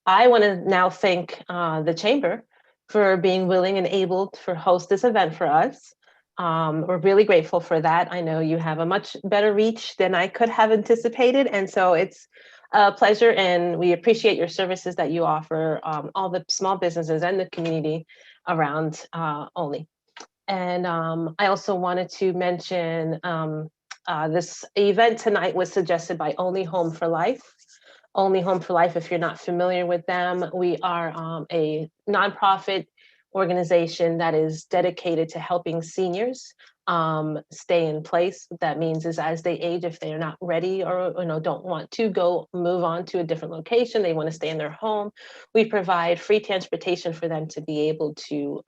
I want to now thank the Chamber for being willing and able to host this event for us. We're really grateful for that. I know you have a much better reach than I could have anticipated, and so it's a pleasure, and we appreciate your services that you offer all the small businesses and the community around Only. And I also wanted to mention this event tonight was suggested by Only Home for Life. Only Home for Life, if you're not familiar with them, we are a nonprofit organization that is dedicated to helping seniors stay in place. What that means is as they age, if they are not ready or don't want to move on to a different location, they want to stay in their home, we provide free transportation for them to be able to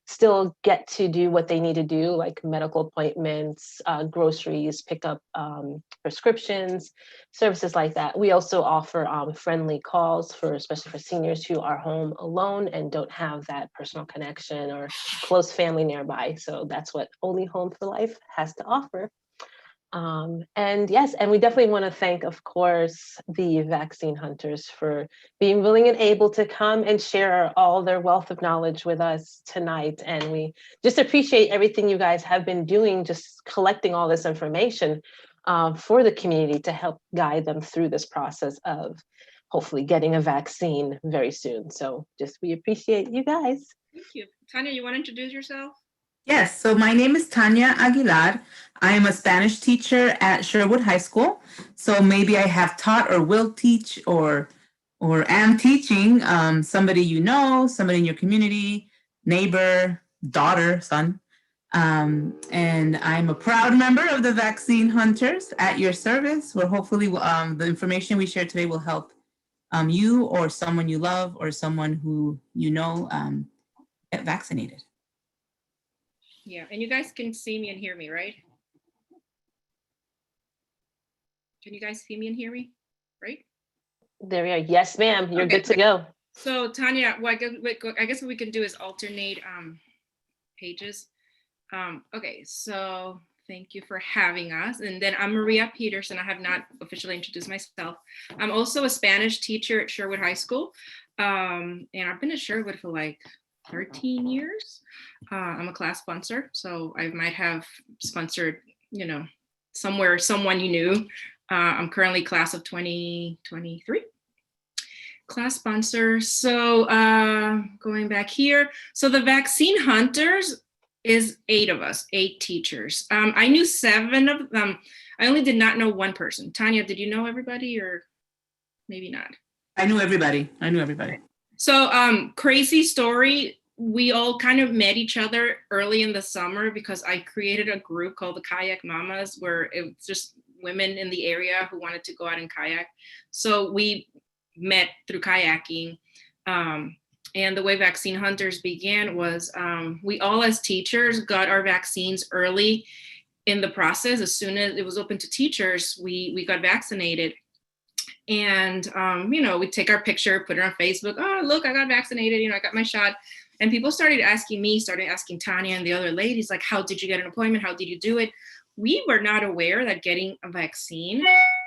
still get to do what they need to do, like medical appointments, groceries, pick up prescriptions, services like that. We also offer friendly calls especially for seniors who are home alone and don't have that personal connection or close family nearby. So that's what Only Home for Life has to offer. And yes, and we definitely want to thank, of course, the vaccine hunters for being willing and able to come and share all their wealth of knowledge with us tonight. And we just appreciate everything you guys have been doing, just collecting all this information for the community to help guide them through this process of hopefully getting a vaccine very soon. So we appreciate you guys. Thank you. Tanya, you want to introduce yourself? Yes, so my name is Tanya Aguilar. I am a Spanish teacher at Sherwood High School. So maybe I have taught or will teach or am teaching somebody somebody in your community, neighbor, daughter, son. And I'm a proud member of the Vaccine Hunters at your service, where hopefully the information we share today will help you or someone you love or someone who get vaccinated. Yeah, and you guys can see me and hear me, right? Can you guys see me and hear me, right? There we are. Yes, ma'am. You're good to go. So Tanya, I guess what we can do is alternate pages. Okay, so thank you for having us. And then I'm Maria Peterson. I have not officially introduced myself. I'm also a Spanish teacher at Sherwood High School. And I've been at Sherwood for like 13 years. I'm a class sponsor, so I might have sponsored, somewhere someone you knew. I'm currently class of 2023. Class sponsor. So going back here, so the Vaccine Hunters is 8 of us, 8 teachers. I knew 7 of them. I only did not know one person. Tanya, did you know everybody or maybe not? I knew everybody. So crazy story. We all kind of met each other early in the summer because I created a group called the Kayak Mamas, where it was just women in the area who wanted to go out and kayak. So we met through kayaking. And the way Vaccine Hunters began was we all as teachers got our vaccines early in the process. As soon as it was open to teachers, we got vaccinated. And, we'd take our picture, put it on Facebook. Oh, look, I got vaccinated. I got my shot. And people started asking Tanya and the other ladies, like, how did you get an appointment? How did you do it? We were not aware that getting a vaccine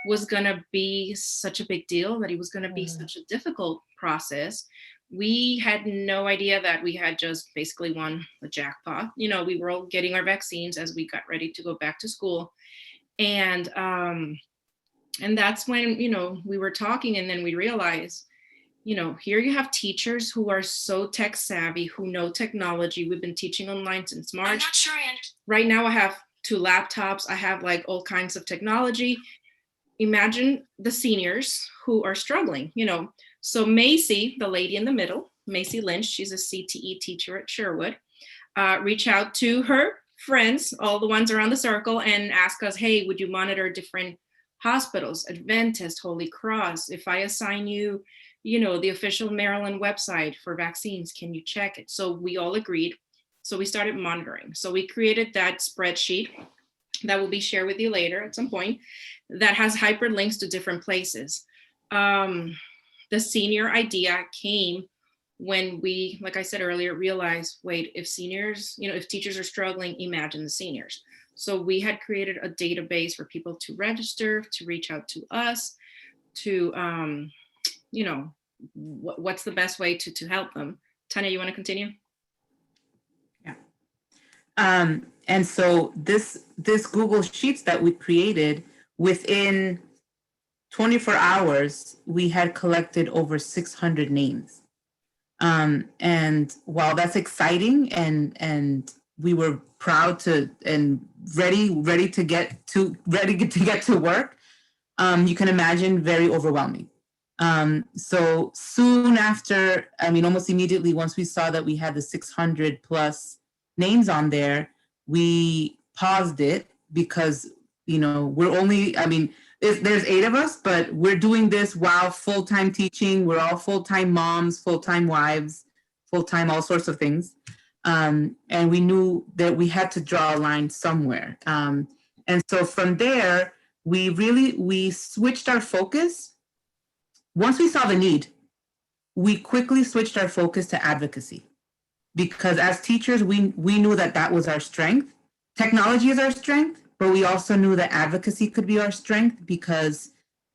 was going to be such a big deal, that it was going to be such a difficult process. We had no idea that we had just basically won a jackpot. We were all getting our vaccines as we got ready to go back to school. And that's when, we were talking, and then we realized, here you have teachers who are so tech savvy, who know technology. We've been teaching online since March. I'm not sure. Right now I have 2 laptops. I have like all kinds of technology. Imagine the seniors who are struggling, So Macy, the lady in the middle, Macy Lynch, she's a CTE teacher at Sherwood, reach out to her friends, all the ones around the circle, and ask us, hey, would you monitor different hospitals, Adventist, Holy Cross? If I assign you, the official Maryland website for vaccines, can you check it? So we all agreed. So we started monitoring. So we created that spreadsheet that will be shared with you later at some point that has hyperlinks to different places. The senior idea came when we, like I said earlier, realized, wait, if seniors, if teachers are struggling, imagine the seniors. So we had created a database for people to register, to reach out to us, to, what's the best way to help them. Tanya, you want to continue? Yeah. And so this Google Sheets that we created, within 24 hours, we had collected over 600 names. And while that's exciting, and we were proud to and ready to get to work, you can imagine, very overwhelming. So soon after, I mean, almost immediately, once we saw that we had the 600 plus names on there, we paused it because, we're only, I mean, there's 8 of us, but we're doing this while full-time teaching. We're all full-time moms, full-time wives, full-time all sorts of things. And we knew that we had to draw a line somewhere. And so from there, we switched our focus. Once we saw the need, we quickly switched our focus to advocacy, because as teachers, we knew that was our strength. Technology is our strength, but we also knew that advocacy could be our strength, because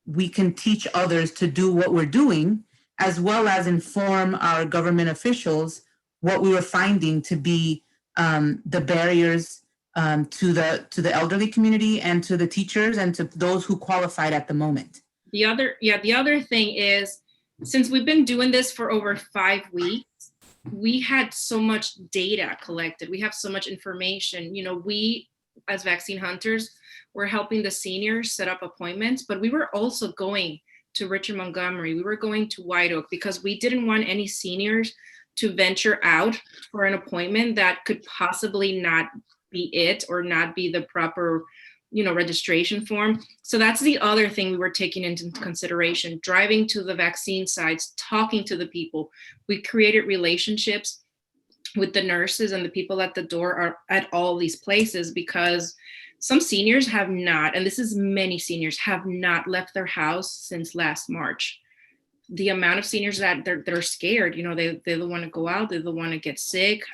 we can teach others to do what we're doing, as well as inform our government officials what we were finding to be the barriers to the elderly community and to the teachers and to those who qualified at the moment. The other thing is, since we've been doing this for over 5 weeks, we had so much data collected. We have so much information. We, as vaccine hunters, were helping the seniors set up appointments, but we were also going to Richard Montgomery. We were going to White Oak, because we didn't want any seniors to venture out for an appointment that could possibly not be it, or not be the proper registration form. So that's the other thing we were taking into consideration, driving to the vaccine sites, talking to the people. We created relationships with the nurses and the people at the door are at all these places, because some seniors have not, and this is many seniors, have not left their house since last March. The amount of seniors that they're scared, they don't want to go out, they don't want to get sick.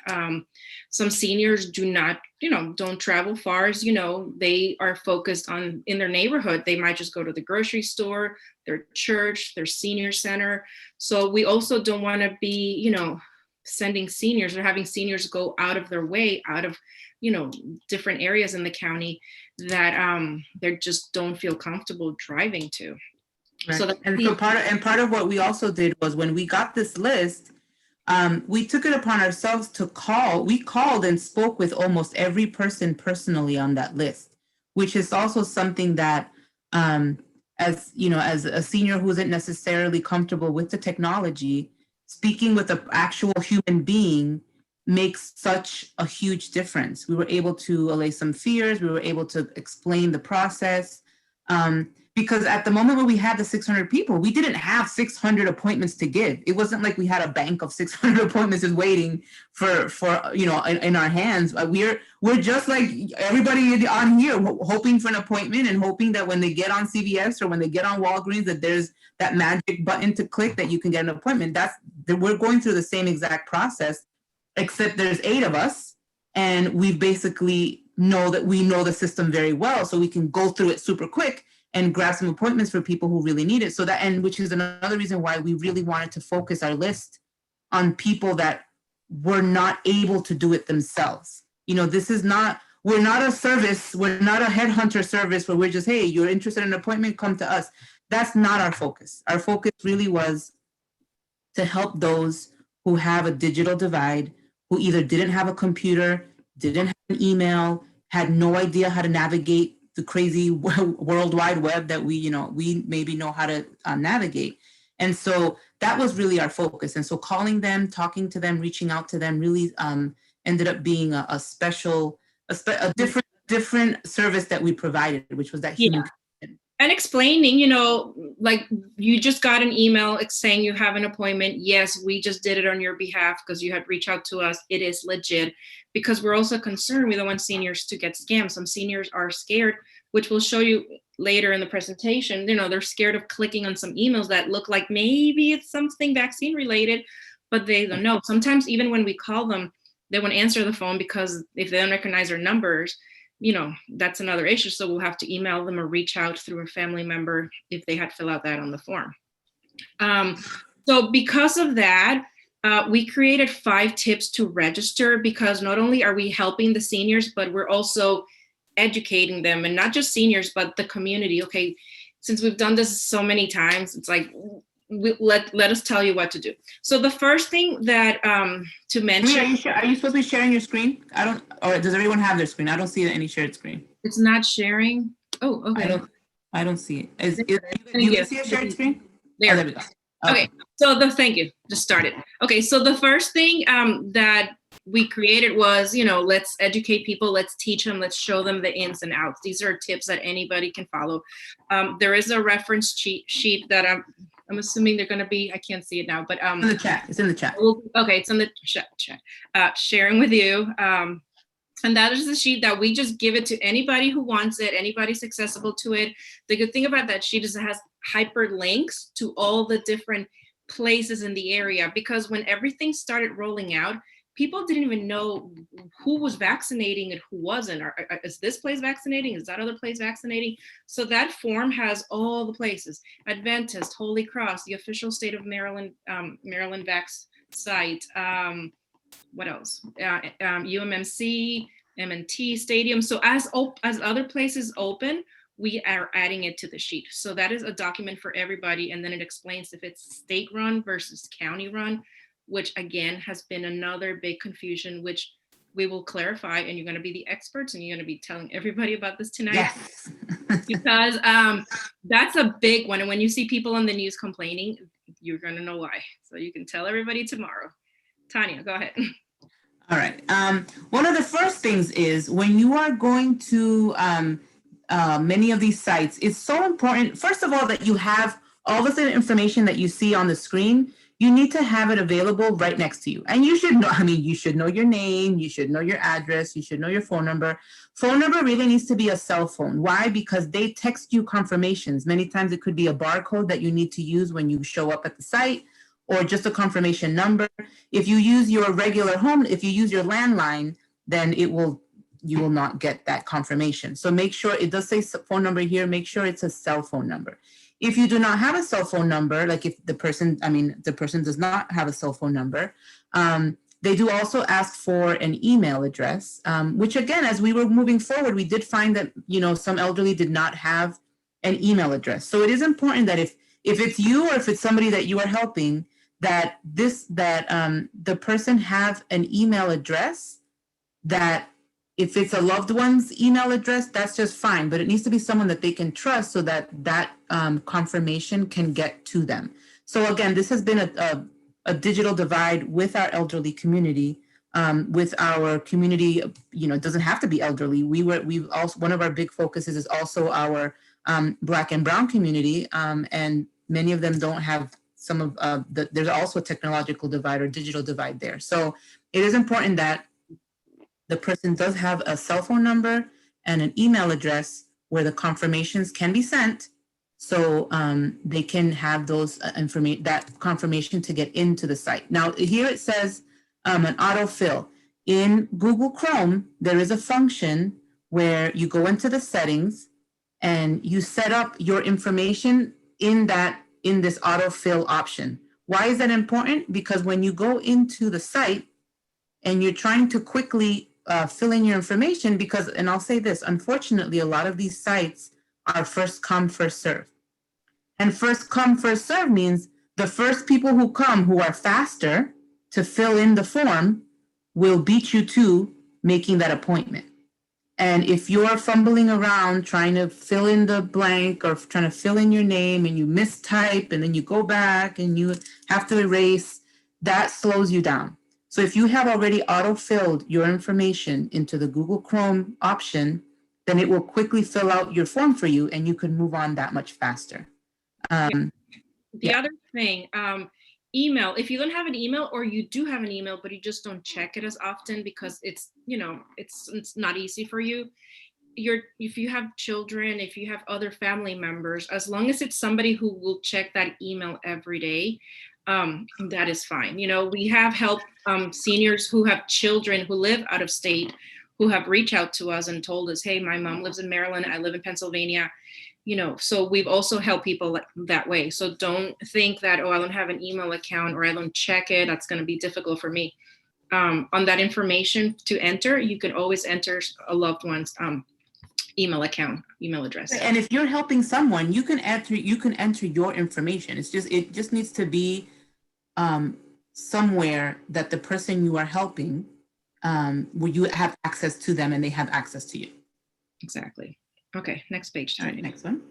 Some seniors don't travel far, as they are focused on in their neighborhood. They might just go to the grocery store, their church, their senior center. So we also don't want to be, sending seniors or having seniors go out of their way, out of, different areas in the county that they just don't feel comfortable driving to. Right. So part of what we also did was, when we got this list, we took it upon ourselves to call. We called and spoke with almost every person personally on that list, which is also something that, as a senior who isn't necessarily comfortable with the technology, speaking with an actual human being makes such a huge difference. We were able to allay some fears. We were able to explain the process. Because at the moment when we had the 600 people, we didn't have 600 appointments to give. It wasn't like we had a bank of 600 appointments just waiting for in our hands. We're just like everybody on here, hoping for an appointment and hoping that when they get on CVS or when they get on Walgreens, that there's that magic button to click that you can get an appointment. We're going through the same exact process, except there's 8 of us, and we basically know the system very well, so we can go through it super quick and grab some appointments for people who really need it. So that, and which is another reason why we really wanted to focus our list on people that were not able to do it themselves. We're not a service, we're not a headhunter service where we're just, hey, you're interested in an appointment, come to us. That's not our focus. Our focus really was to help those who have a digital divide, who either didn't have a computer, didn't have an email, had no idea how to navigate the crazy World Wide Web that we maybe know how to navigate. And so that was really our focus. And so calling them, talking to them, reaching out to them really ended up being a different service that we provided, which was that human connection. And explaining, like you just got an email saying you have an appointment. Yes, we just did it on your behalf because you had reached out to us. It is legit, because we're also concerned. We don't want seniors to get scammed. Some seniors are scared, which we'll show you later in the presentation. They're scared of clicking on some emails that look like maybe it's something vaccine related, but they don't know. Sometimes even when we call them, they won't answer the phone because if they don't recognize our numbers, that's another issue. So we'll have to email them or reach out through a family member if they had to fill out that on the form. So because of that, we created 5 tips to register, because not only are we helping the seniors, but we're also educating them, and not just seniors, but the community. Okay, since we've done this so many times, it's like, let us tell you what to do. So the first thing that to mention. Are you supposed to be sharing your screen? I don't, or does everyone have their screen? I don't see any shared screen. It's not sharing. Oh, okay. I don't see it. Do you guys see a shared screen? There. Oh, there we go. Okay. So thank you. Just started. Okay. So the first thing that we created was, let's educate people, let's teach them, let's show them the ins and outs. These are tips that anybody can follow. There is a reference sheet that I'm assuming they're going to be, I can't see it now, but in the chat. It's in the chat. Okay, it's in the chat. Sharing with you. And that is the sheet that we just give it to anybody who wants it, anybody's accessible to it. The good thing about that sheet is it has hyperlinks to all the different places in the area, because when everything started rolling out, people didn't even know who was vaccinating and who wasn't. Is this place vaccinating? Is that other place vaccinating? So that form has all the places: Adventist, Holy Cross, the official state of Maryland, Maryland Vax site. What else? UMMC, M&T Stadium. So as other places open, we are adding it to the sheet. So that is a document for everybody. And then it explains if it's state run versus county run, which again has been another big confusion, which we will clarify, and you're going to be the experts and you're going to be telling everybody about this tonight. Yes. Because that's a big one. And when you see people on the news complaining, you're going to know why. So you can tell everybody tomorrow. Tanya, go ahead. All right. One of the first things is when you are going to many of these sites, it's so important, first of all, that you have all this information that you see on the screen. You need to have it available right next to you. And you should know, you should know your name, you should know your address, you should know your phone number. Phone number really needs to be a cell phone. Why? Because they text you confirmations. Many times it could be a barcode that you need to use when you show up at the site, or just a confirmation number. If you use your regular home, if you use your landline, then you will not get that confirmation. So make sure, it does say phone number here, make sure it's a cell phone number. If you do not have a cell phone number, like if the person does not have a cell phone number, they do also ask for an email address, which again, as we were moving forward, we did find that, some elderly did not have an email address. So it is important that if it's you or if it's somebody that you are helping, that the person have an email address, that if it's a loved one's email address, that's just fine, but it needs to be someone that they can trust so that confirmation can get to them. So again, this has been a digital divide with our elderly community, with our community, it doesn't have to be elderly. We've also, one of our big focuses is also our Black and Brown community, and many of them don't have some of there's also a technological divide or digital divide there. So it is important that the person does have a cell phone number and an email address where the confirmations can be sent, so they can have those that confirmation to get into the site. Now here it says an autofill. In Google Chrome, there is a function where you go into the settings and you set up your information in this autofill option. Why is that important? Because when you go into the site and you're trying to quickly fill in your information, because, and I'll say this, unfortunately, a lot of these sites are first come, first serve. And first come, first serve means the first people who come who are faster to fill in the form will beat you to making that appointment. And if you're fumbling around trying to fill in the blank or trying to fill in your name and you mistype and then you go back and you have to erase, that slows you down. So if you have already auto-filled your information into the Google Chrome option, then it will quickly fill out your form for you and you can move on that much faster. The other thing, email, if you don't have an email or you do have an email, but you just don't check it as often because it's, it's not easy for you. If you have children, if you have other family members, as long as it's somebody who will check that email every day, that is fine. We have helped seniors who have children who live out of state, who have reached out to us and told us, hey, my mom lives in Maryland, I live in Pennsylvania. so we've also helped people that way. So don't think that, oh, I don't have an email account or I don't check it, that's going to be difficult for me. On that information to enter, you can always enter a loved one's email account, email address. And if you're helping someone, you can enter your information. It just needs to be somewhere that the person you are helping, where you have access to them and they have access to you. Exactly. Okay, next page. All right, next one.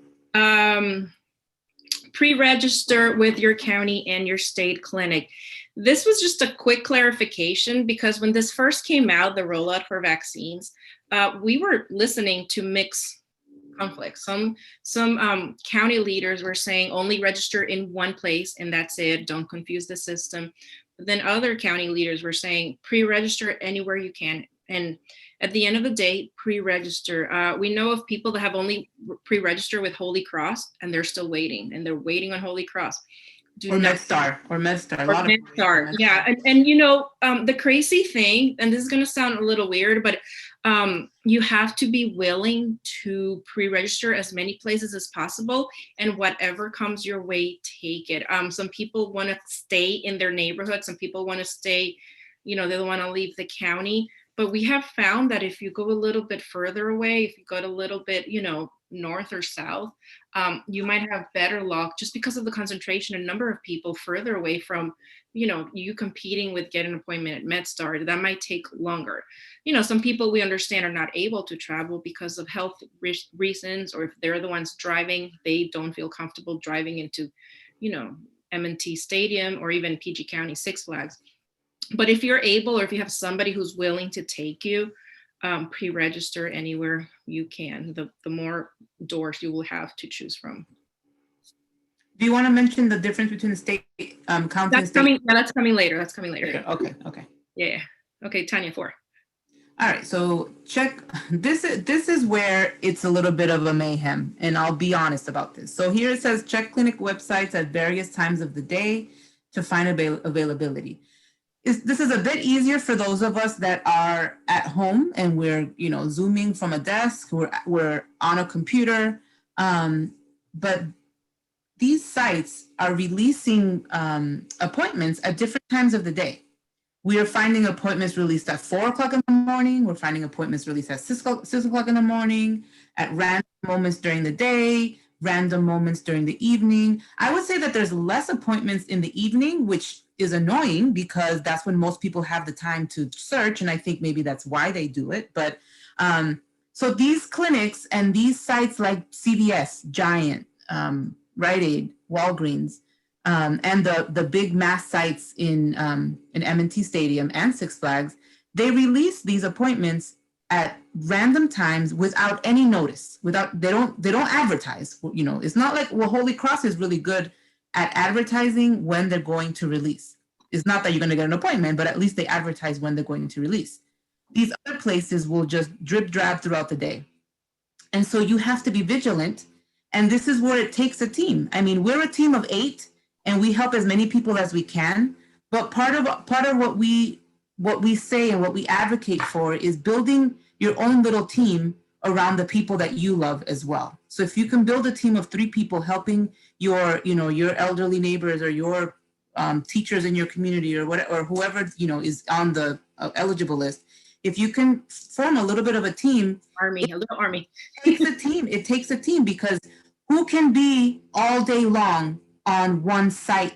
Pre-register with your county and your state clinic. This was just a quick clarification because when this first came out, the rollout for vaccines, we were listening to mixed conflicts. Some county leaders were saying only register in one place and that's it, don't confuse the system. But then other county leaders were saying pre-register anywhere you can. And at the end of the day, pre-register. We know of people that have only pre-registered with Holy Cross and they're still waiting, and they're waiting on Holy Cross. Or MedStar. MedStar. Yeah, and the crazy thing, and this is going to sound a little weird, but you have to be willing to pre-register as many places as possible, and whatever comes your way, take it. Some people want to stay in their neighborhood. Some people want to stay, they don't want to leave the county. But we have found that if you go a little bit further away, if you go a little bit, north or south, you might have better luck just because of the concentration and number of people further away from, you competing with getting an appointment at MedStar. That might take longer. Some people we understand are not able to travel because of health reasons, or if they're the ones driving, they don't feel comfortable driving into, M&T Stadium or even PG County Six Flags. But if you're able, or if you have somebody who's willing to take you, pre-register anywhere you can. The more doors you will have to choose from. Do you want to mention the difference between the state, county, that's and state? That's coming later. That's coming later. Okay. Yeah. Okay, Tanya, 4. All right, so check. This is where it's a little bit of a mayhem, and I'll be honest about this. So here it says check clinic websites at various times of the day to find availability. This is a bit easier for those of us that are at home and we're, Zooming from a desk, we're on a computer. But these sites are releasing appointments at different times of the day. We are finding appointments released at 4 o'clock in the morning. We're finding appointments released at 6 o'clock in the morning, at random moments during the day, random moments during the evening. I would say that there's less appointments in the evening, which is annoying because that's when most people have the time to search. And I think maybe that's why they do it. But so these clinics and these sites like CVS, Giant, Rite Aid, Walgreens, and the big mass sites in M&T Stadium and Six Flags, they release these appointments at random times without any notice. They don't advertise. It's not like, well, Holy Cross is really good at advertising when they're going to release. It's not that you're going to get an appointment, but at least they advertise when they're going to release. These other places will just drip drab throughout the day. And so you have to be vigilant. And this is where it takes a team. I mean, we're a team of 8 and we help as many people as we can. But part of what we say and what we advocate for is building your own little team around the people that you love as well. So if you can build a team of 3 people helping your elderly neighbors or your teachers in your community or whatever, or whoever, is on the eligible list, if you can form a little bit of a team, a little army. It takes a team because who can be all day long on one site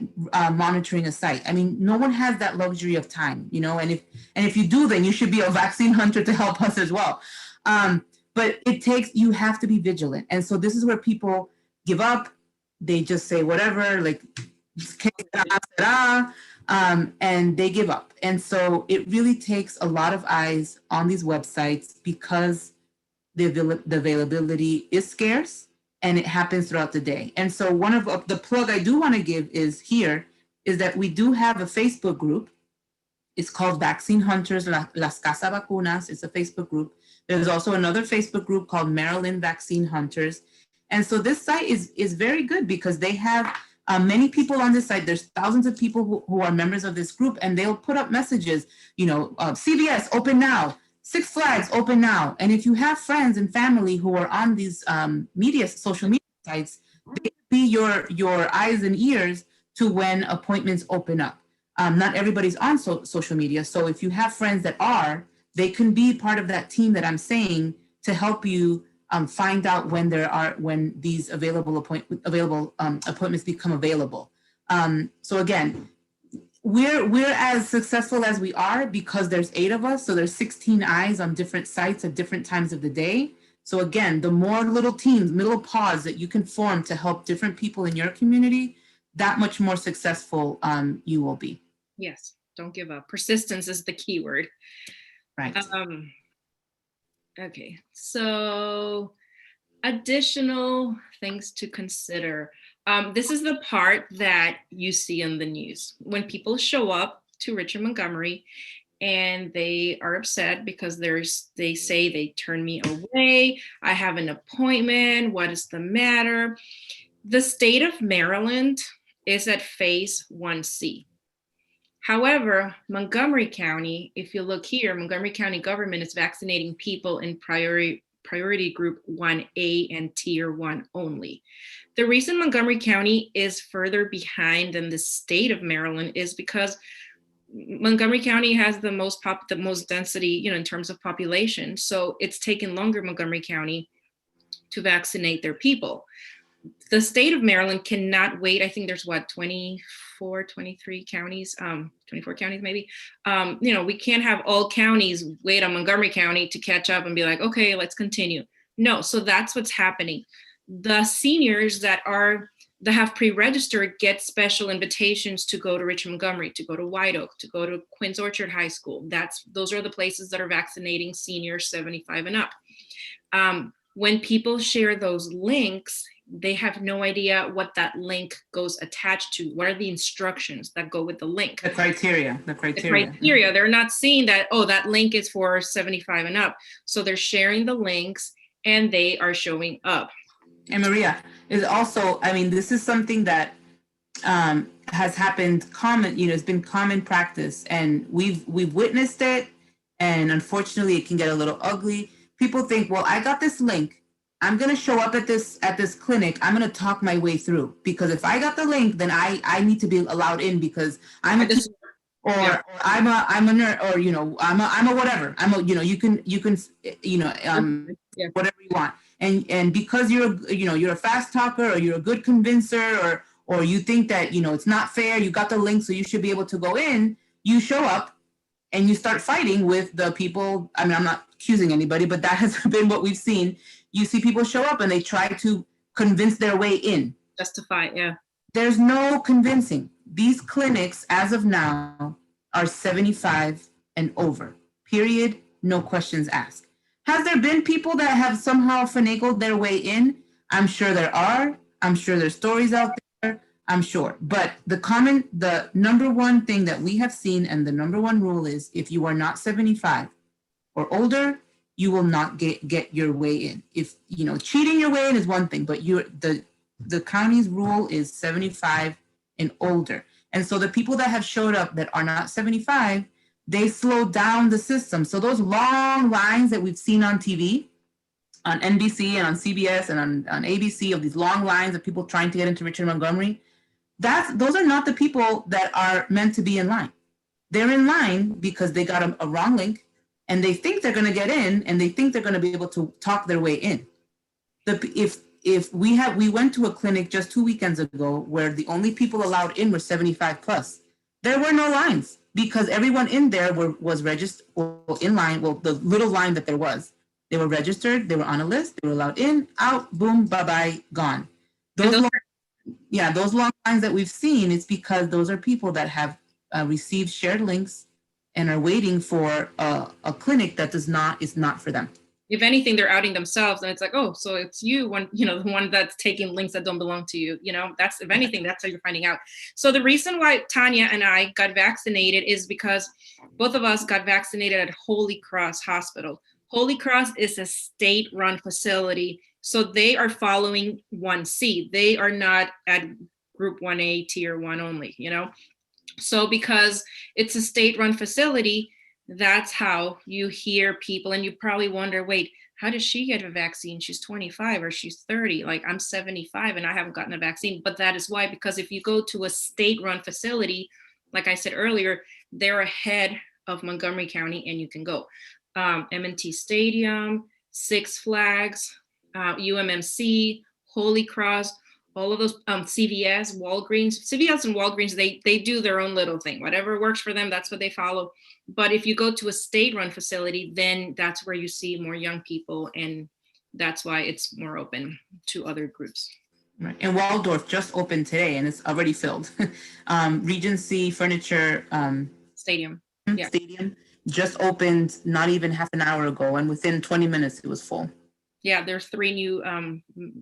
monitoring a site? I mean, no one has that luxury of time, and if you do, then you should be a vaccine hunter to help us as well. But you have to be vigilant. And so this is where people give up. They just say whatever, like, and they give up. And so it really takes a lot of eyes on these websites because the availability is scarce and it happens throughout the day. And so one of the plug I do want to give is that we do have a Facebook group. It's called Vaccine Hunters Las Casa Vacunas. It's a Facebook group. There's also another Facebook group called Maryland Vaccine Hunters. And so this site is very good because they have many people on this site. There's thousands of people who are members of this group, and they'll put up messages, CVS, open now, Six Flags, open now. And if you have friends and family who are on these social media sites, they be your eyes and ears to when appointments open up. Not everybody's on social media. So if you have friends that are, they can be part of that team that I'm saying to help you find out when these available appointments become available. So again, we're as successful as we are because there's 8 of us. So there's 16 eyes on different sites at different times of the day. So again, the more little teams, little pods that you can form to help different people in your community, that much more successful you will be. Yes, don't give up. Persistence is the key word. Right. Okay, so additional things to consider. This is the part that you see in the news. When people show up to Richard Montgomery and they are upset because they say they turned me away, I have an appointment, what is the matter? The state of Maryland is at phase 1C. However, Montgomery County, if you look here, Montgomery County government is vaccinating people in priority group 1A and tier 1 only. The reason Montgomery County is further behind than the state of Maryland is because Montgomery County has the most density, in terms of population. So it's taken longer, Montgomery County, to vaccinate their people. The state of Maryland cannot wait. I think there's 24 counties maybe. We can't have all counties wait on Montgomery County to catch up and be like, okay, let's continue. No, so that's what's happening. The seniors that have pre-registered get special invitations to go to Richard Montgomery, to go to White Oak, to go to Quince Orchard High School. Those are the places that are vaccinating seniors 75 and up. When people share those links, they have no idea what that link goes attached to. What are the instructions that go with the link? The criteria. They're not seeing that, that link is for 75 and up. So they're sharing the links and they are showing up. And Maria is also, this is something that has happened it's been common practice, and we've witnessed it. And unfortunately, it can get a little ugly. People think, well, I got this link. I'm going to show up at this clinic. I'm going to talk my way through, because if I got the link, then I need to be allowed in because I'm a teacher, or I'm a nurse, or I'm a whatever. You can whatever you want. And because you're a fast talker, or you're a good convincer, or you think that it's not fair, you got the link, so you should be able to go in. You show up and you start fighting with the people. I'm not accusing anybody, but that has been what we've seen. You see people show up and they try to convince their way in. Justify, yeah. There's no convincing. These clinics, as of now, are 75 and over. Period. No questions asked. Has there been people that have somehow finagled their way in? I'm sure there are. I'm sure there's stories out there. I'm sure. But the number one thing that we have seen, and the number one rule is, if you are not 75 or older, you will not get your way in. If cheating your way in is one thing, but the county's rule is 75 and older. And so the people that have showed up that are not 75, they slow down the system. So those long lines that we've seen on TV, on NBC and on CBS and on ABC, of these long lines of people trying to get into Richard Montgomery, those are not the people that are meant to be in line. They're in line because they got a wrong link, and they think they're going to get in, and they think they're going to be able to talk their way in. If we went to a clinic just 2 weekends ago where the only people allowed in were 75 plus, there were no lines because everyone in there was registered in line. Well, the little line that there was, they were registered, they were on a list, they were allowed in, out, boom, bye-bye, gone. Those long lines that we've seen is because those are people that have received shared links and are waiting for a clinic that is not for them. If anything, they're outing themselves, and it's like, oh, so it's you, the one that's taking links that don't belong to you. That's, if anything, that's how you're finding out. So the reason why Tanya and I got vaccinated is because both of us got vaccinated at Holy Cross Hospital. Holy Cross is a state-run facility, so they are following 1C. They are not at Group 1A, Tier 1 only. So because it's a state-run facility, that's how you hear people, and you probably wonder, wait, how does she get a vaccine? She's 25 or she's 30. Like, I'm 75 and I haven't gotten a vaccine. But that is why, because if you go to a state-run facility, like I said earlier, they're ahead of Montgomery County and you can go. M&T Stadium, Six Flags, UMMC, Holy Cross, all of those, CVS, CVS and Walgreens, they do their own little thing. Whatever works for them, that's what they follow. But if you go to a state-run facility, then that's where you see more young people, and that's why it's more open to other groups. Right. And Waldorf just opened today, and it's already filled. Regency Furniture Stadium. Yeah. Stadium just opened not even half an hour ago, and within 20 minutes it was full. Yeah, there's 3 new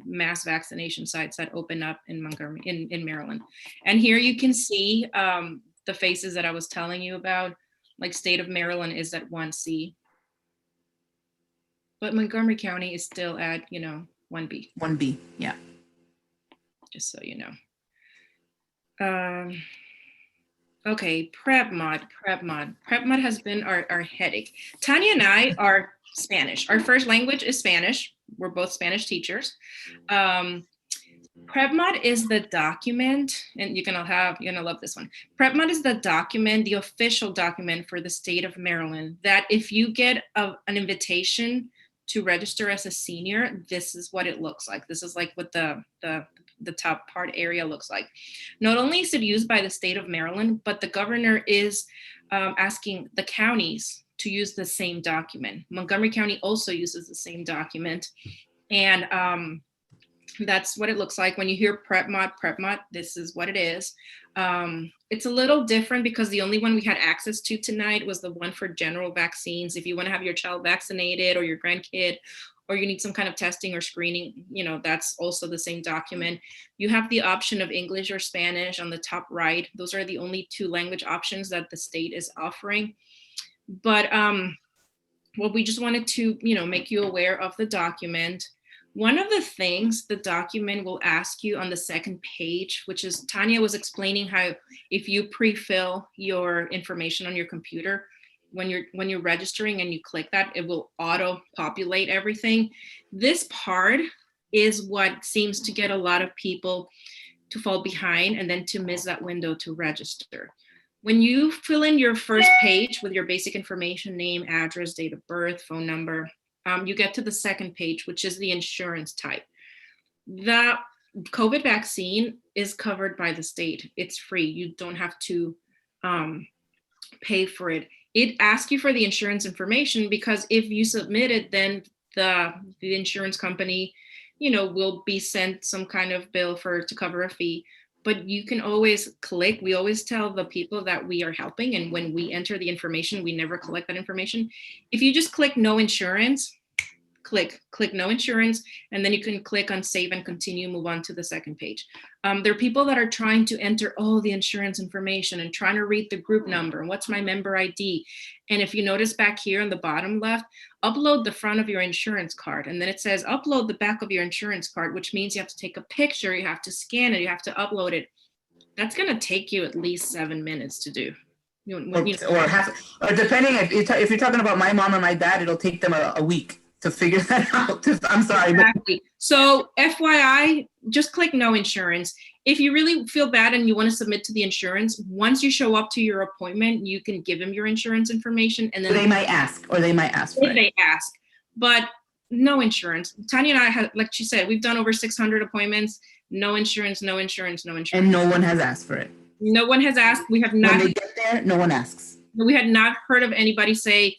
mass vaccination sites that open up in Montgomery, in Maryland. And here you can see the faces that I was telling you about. Like, state of Maryland is at 1C. But Montgomery County is still at, 1B. 1B, yeah. Just so you know. Okay, PrepMod. PrepMod has been our headache. Tanya and I are Spanish. Our first language is Spanish. We're both Spanish teachers. PrepMod is the document, and you're gonna love this one. PrepMod is the document, the official document for the state of Maryland, that if you get an invitation to register as a senior, this is what it looks like. This is like what the top part area looks like. Not only is it used by the state of Maryland, but the governor is asking the counties to use the same document. Montgomery County also uses the same document. And that's what it looks like. When you hear PrepMod, this is what it is. It's a little different because the only one we had access to tonight was the one for general vaccines. If you want to have your child vaccinated or your grandkid, or you need some kind of testing or screening, that's also the same document. You have the option of English or Spanish on the top right. Those are the only 2 language options that the state is offering. But well, we just wanted to, make you aware of the document. One of the things the document will ask you on the second page, which is, Tanya was explaining how if you pre-fill your information on your computer, when you're registering and you click that, it will auto populate everything. This part is what seems to get a lot of people to fall behind and then to miss that window to register. When you fill in your first page with your basic information, name, address, date of birth, phone number, you get to the second page, which is the insurance type. The COVID vaccine is covered by the state. It's free. You don't have to pay for it. It asks you for the insurance information because if you submit it, then the insurance company, will be sent some kind of bill to cover a fee. But you can always click. We always tell the people that we are helping, and when we enter the information, we never collect that information. If you just click no insurance, click no insurance, and then you can click on save and continue, move on to the second page. There are people that are trying to enter all the insurance information and trying to read the group number and what's my member ID. And if you notice back here on the bottom left, upload the front of your insurance card. And then it says upload the back of your insurance card, which means you have to take a picture, you have to scan it, you have to upload it. That's gonna take you at least 7 minutes to do. Or depending, if you're talking about my mom and my dad, it'll take them a week to figure that out. I'm sorry. Exactly. So FYI, just click no insurance. If you really feel bad and you want to submit to the insurance, once you show up to your appointment, you can give them your insurance information, and then they might ask for it. They ask, but no insurance. Tanya and I have, like she said, we've done over 600 appointments. No insurance, no insurance, no insurance. And no one has asked for it. No one has asked. We have not. When they get there, no one asks. We had not heard of anybody say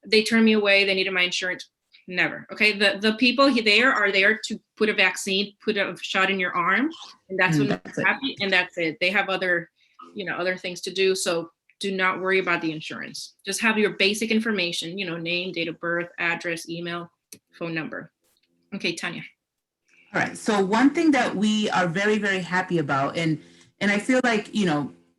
they turned me away, they needed my insurance. Never. Okay. The people there are there to put a vaccine, put a shot in your arm, and that's when they're happy, and that's it. They have other things to do. So do not worry about the insurance. Just have your basic information, name, date of birth, address, email, phone number. Okay, Tanya. All right. So one thing that we are very, very happy about, and I feel like,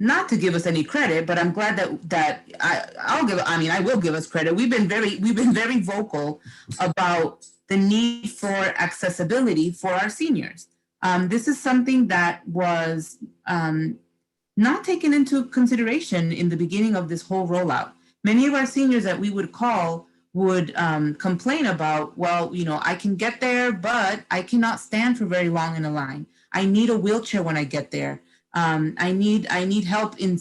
not to give us any credit, but I'm glad that I will give us credit. We've been very vocal about the need for accessibility for our seniors. This is something that was not taken into consideration in the beginning of this whole rollout. Many of our seniors that we would call would complain about, well, I can get there, but I cannot stand for very long in a line. I need a wheelchair when I get there. I need help in,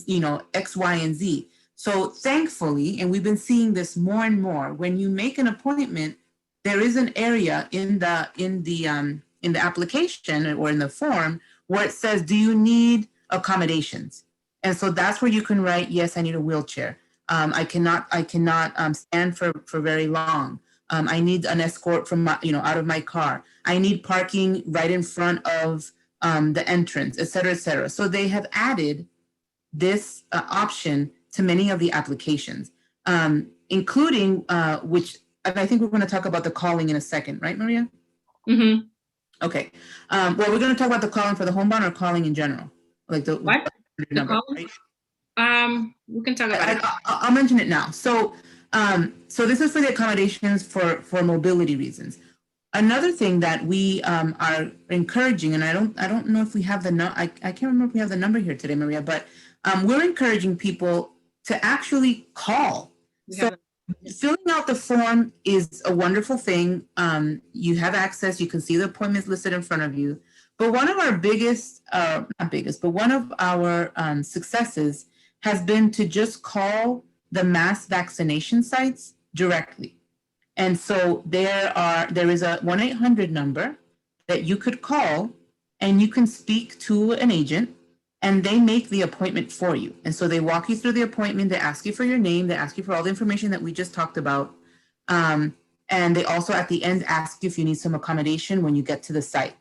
X, Y, and Z. So thankfully, and we've been seeing this more and more, when you make an appointment, there is an area in the application or in the form where it says, do you need accommodations? And so that's where you can write, yes, I need a wheelchair. I cannot stand for very long. I need an escort from out of my car. I need parking right in front of the entrance, et cetera, et cetera. So they have added this option to many of the applications, including which, and I think we're going to talk about the calling in a second, right, Maria? Mm-hmm. Okay. Well, we're going to talk about the calling for the homebound or calling in general, like the What? number, The calling? right? We can talk about it. I'll mention it now. So this is for the accommodations for mobility reasons. Another thing that we are encouraging, and I don't know if we have I can't remember if we have the number here today, Maria, but we're encouraging people to actually call. So filling out the form is a wonderful thing. You have access, you can see the appointments listed in front of you. But one of our biggest, not biggest, but one of our successes has been to just call the mass vaccination sites directly. And so there is a 1-800 number that you could call, and you can speak to an agent, and they make the appointment for you. And so they walk you through the appointment, they ask you for your name, they ask you for all the information that we just talked about. And they also at the end ask you if you need some accommodation when you get to the site.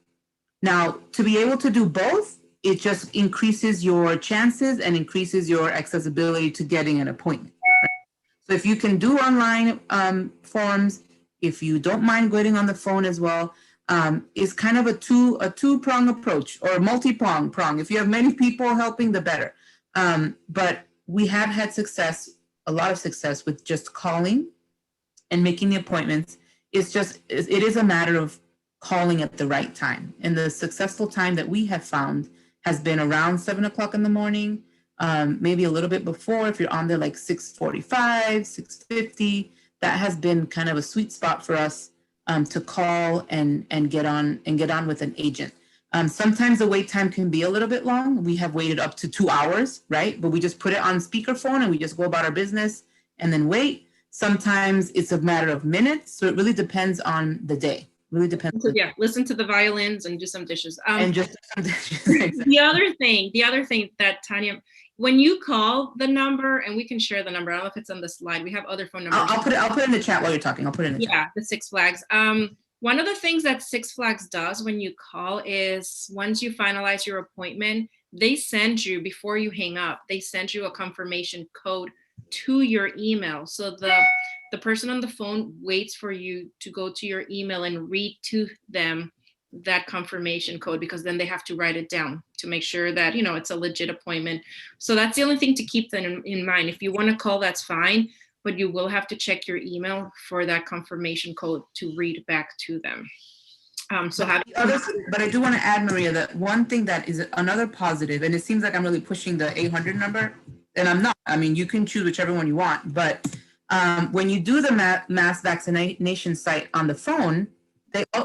Now, to be able to do both, it just increases your chances and increases your accessibility to getting an appointment. So if you can do online forms, if you don't mind getting on the phone as well, is kind of a two-prong approach, or multi-prong. If you have many people helping, the better. But we have had a lot of success with just calling and making the appointments. It is a matter of calling at the right time. And the successful time that we have found has been around 7 o'clock in the morning, maybe a little bit before, if you're on there like 6:45, 6:50, that has been kind of a sweet spot for us to call and get on with an agent. Sometimes the wait time can be a little bit long. We have waited up to 2 hours, right? But we just put it on speakerphone and we just go about our business and then wait. Sometimes it's a matter of minutes. So it really depends on the day. Really depends. Yeah, listen to the violins and do some dishes. And just some dishes. Exactly. The other thing that Tanya, when you call the number, and we can share the number, I don't know if it's on the slide. We have other phone numbers. I'll put it in the chat while you're talking. I'll put it in the chat. Yeah, the Six Flags. One of the things that Six Flags does when you call is once you finalize your appointment, they send you, before you hang up, they send you a confirmation code to your email. So the person on the phone waits for you to go to your email and read to them that confirmation code, because then they have to write it down to make sure that, it's a legit appointment. So that's the only thing to keep them in mind. If you want to call, that's fine, but you will have to check your email for that confirmation code to read back to them. But I do want to add, Maria, that one thing that is another positive, and it seems like I'm really pushing the 800 number, and I'm not. I mean, you can choose whichever one you want, but when you do the mass vaccination site on the phone,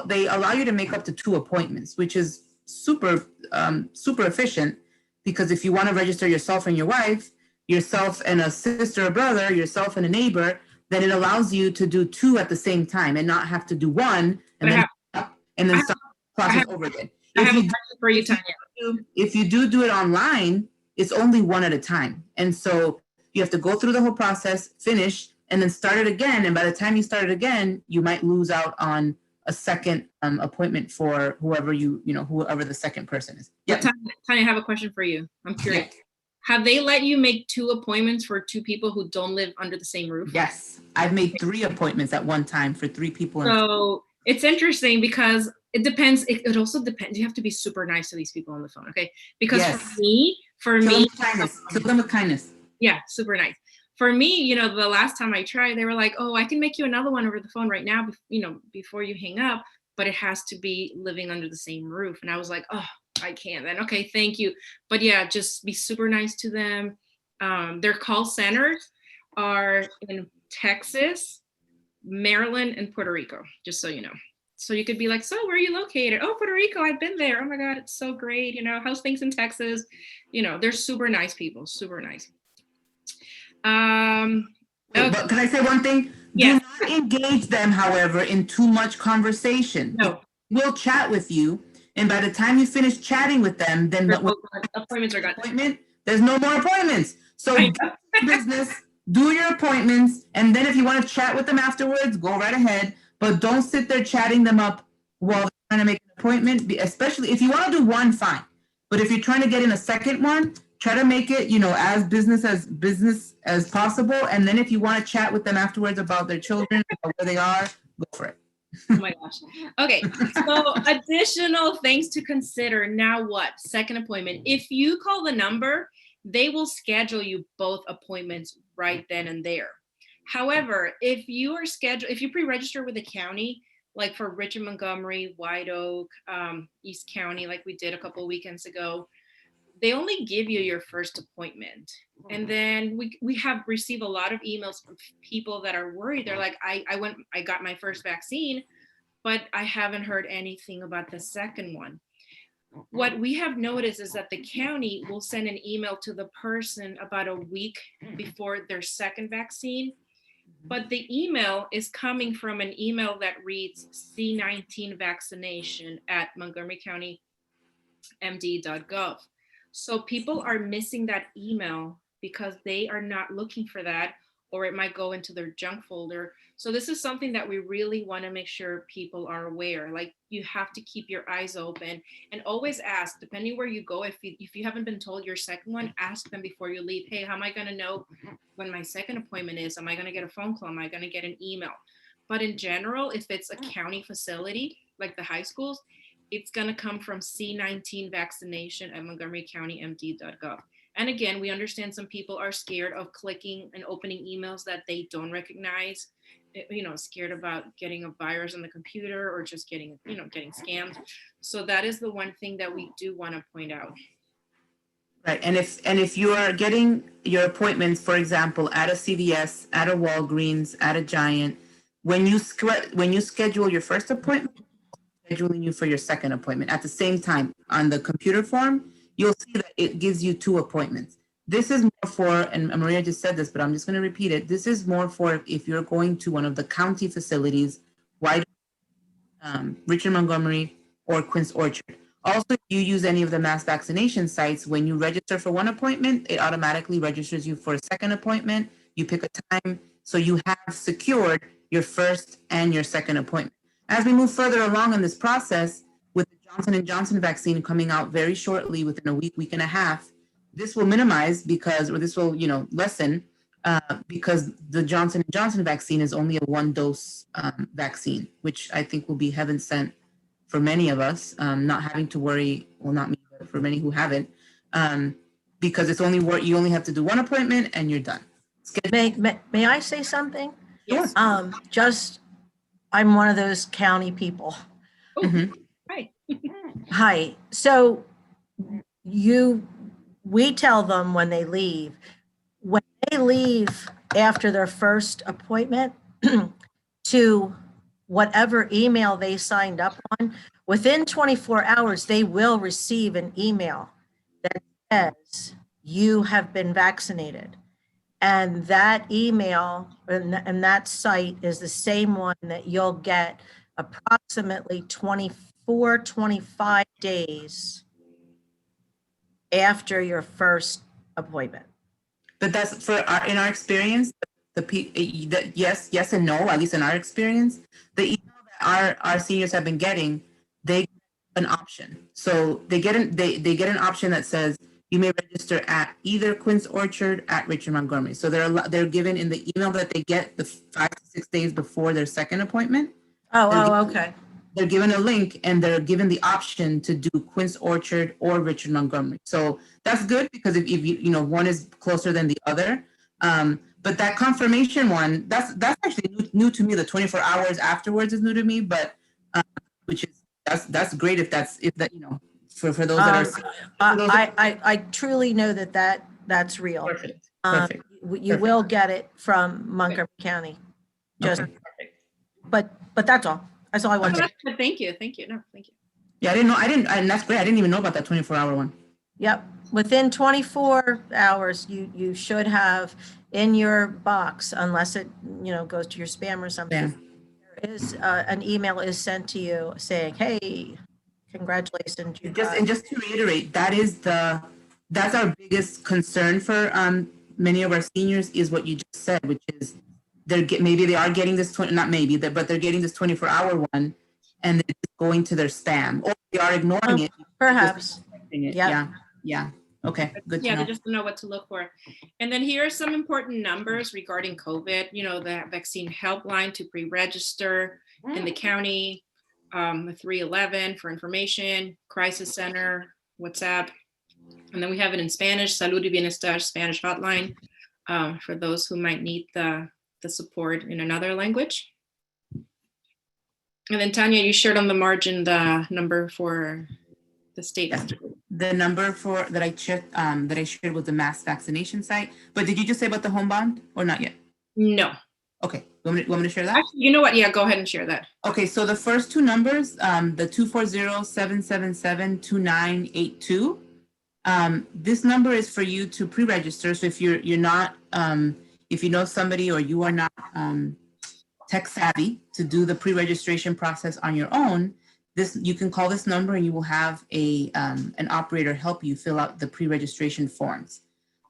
they allow you to make up to 2 appointments, which is super efficient, because if you want to register yourself and your wife, yourself and a sister or brother, yourself and a neighbor, then it allows you to do 2 at the same time and not have to do 1 and then start the process over again. I have a question for you, Tanya. If you do it online, it's only 1 at a time. And so you have to go through the whole process, finish, and then start it again. And by the time you start it again, you might lose out on a second appointment for whoever whoever the second person is. Yeah. Tanya, I have a question for you. I'm curious. Yeah. Have they let you make 2 appointments for 2 people who don't live under the same roof? Yes. I've made 3 appointments at one time for 3 people. So it's interesting because it depends. It also depends. You have to be super nice to these people on the phone, okay? Because yes. for me, kill them with kindness. Yeah, super nice. For me, the last time I tried, they were like, "Oh, I can make you another one over the phone right now, before you hang up, but it has to be living under the same roof." And I was like, "Oh, I can't then. Okay, thank you." But yeah, just be super nice to them. Their call centers are in Texas, Maryland and Puerto Rico, just so you know. So you could be like, so where are you located? Oh, Puerto Rico, I've been there. Oh my God, it's so great. You know, how's things in Texas? You know, they're super nice people, super nice. But can I say one thing? Yes. Do not engage them, however, in too much conversation. No. We'll chat with you, and by the time you finish chatting with them, then appointments are gone. There's no more appointments. So get to business, do your appointments, and then if you want to chat with them afterwards, go right ahead. But don't sit there chatting them up while they're trying to make an appointment, especially if you want to do one, fine. But if you're trying to get in a second one, try to make it, as business as possible. And then if you want to chat with them afterwards about their children, about where they are, go for it. Oh my gosh. Okay. So additional things to consider. Now what? Second appointment. If you call the number, they will schedule you both appointments right then and there. However, if you pre-register with the county, like for Richmond, Montgomery, White Oak, East County, like we did a couple of weekends ago, they only give you your first appointment. And then we have received a lot of emails from people that are worried. They're like, I got my first vaccine, but I haven't heard anything about the second one. What we have noticed is that the county will send an email to the person about a week before their second vaccine. But the email is coming from an email that reads C19 vaccination at Montgomery County MD.gov. So people are missing that email because they are not looking for that, or it might go into their junk folder. So this is something that we really want to make sure people are aware. Like, you have to keep your eyes open and always ask, depending where you go, if you haven't been told your second one, ask them before you leave, hey, how am I going to know when my second appointment is? Am I going to get a phone call? Am I going to get an email? But in general, if it's a county facility, like the high schools, it's going to come from C19 vaccination at Montgomery County MD.gov. And again, we understand some people are scared of clicking and opening emails that they don't recognize, scared about getting a virus on the computer or just getting scammed. So that is the one thing that we do want to point out. Right, and if you are getting your appointments, for example, at a CVS, at a Walgreens, at a Giant, when you schedule your first appointment, scheduling you for your second appointment at the same time on the computer form, you'll see that it gives you 2 appointments. This is more for, and Maria just said this, but I'm just going to repeat it. This is more for if you're going to one of the county facilities, Richard Montgomery, or Quince Orchard. Also, if you use any of the mass vaccination sites, when you register for one appointment, it automatically registers you for a second appointment. You pick a time, so you have secured your first and your second appointment. As we move further along in this process, with the Johnson & Johnson vaccine coming out very shortly, within a week and a half, this will minimize lessen because the Johnson & Johnson vaccine is only a 1-dose vaccine, which I think will be heaven sent for many of us, not having to worry, well, not me, but for many who haven't, because it's you only have to do one appointment and you're done. May I say something? Yes. I'm one of those county people. Oh, Mhm. Hi. Hi. So we tell them when they leave after their first appointment to whatever email they signed up on, within 24 hours, they will receive an email that says you have been vaccinated. And that email and that site is the same one that you'll get approximately 24, 25 days after your first appointment. But that's in our experience, yes and no, at least in our experience, the email that our seniors have been getting, they get an option. So they get an option that says you may register at either Quince Orchard, at Richard Montgomery. So they're given in the email that they get the 5 to 6 days before their second appointment. Okay. They're given a link and they're given the option to do Quince Orchard or Richard Montgomery. So that's good because if one is closer than the other. But that confirmation one, that's actually new to me. The 24 hours afterwards is new to me, but which is that's great if that for those that are. I truly know that's real. Perfect. You will get it from Montgomery County. Just Okay. but that's all. That's all I Oh, wanted. that's good. Thank you. Thank you. No, thank you. Yeah, and that's great. I didn't even know about that 24-hour one. Yep, within 24 hours, you should have in your box, unless it, goes to your spam or something. Yeah. There is, an email is sent to you saying, hey, congratulations. You got. And just to reiterate, that's our biggest concern for many of our seniors is what you just said, which is maybe they are getting this but they're getting this 24-hour one, and it's going to their spam, or they are ignoring it. Perhaps. It. Yep. Yeah. Okay. Good to Yeah, know. they just know what to look for. And then here are some important numbers regarding COVID. The vaccine helpline to pre-register in the county, 311 for information, crisis center, WhatsApp. And then we have it in Spanish, Salud y Bienestar Spanish hotline, for those who might need the support in another language. And then Tanya, you shared on the margin the number for the state. Yes. The number that I checked, that I shared was the mass vaccination site. But did you just say about the homebound or not yet? No. Okay. Want me to share that? Actually, you know what? Yeah, go ahead and share that. Okay, so the first two numbers, the 240-777-2982, this number is for you to pre-register. So if you're not, if you know somebody or you are not tech savvy to do the pre-registration process on your own, you can call this number and you will have an operator help you fill out the pre-registration forms.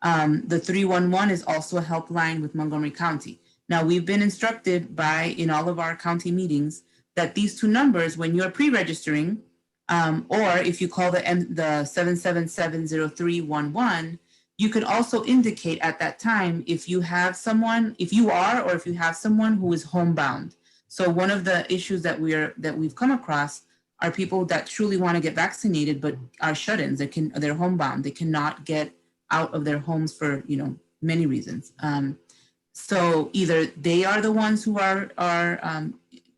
The 311 is also a helpline with Montgomery County. Now, we've been instructed in all of our county meetings that these two numbers, when you're pre-registering, or if you call the 777-0311, you can also indicate at that time if you have someone who is homebound. So one of the issues that we've come across are people that truly want to get vaccinated but are shut-ins. They're homebound. They cannot get out of their homes for many reasons. So either they are the ones who are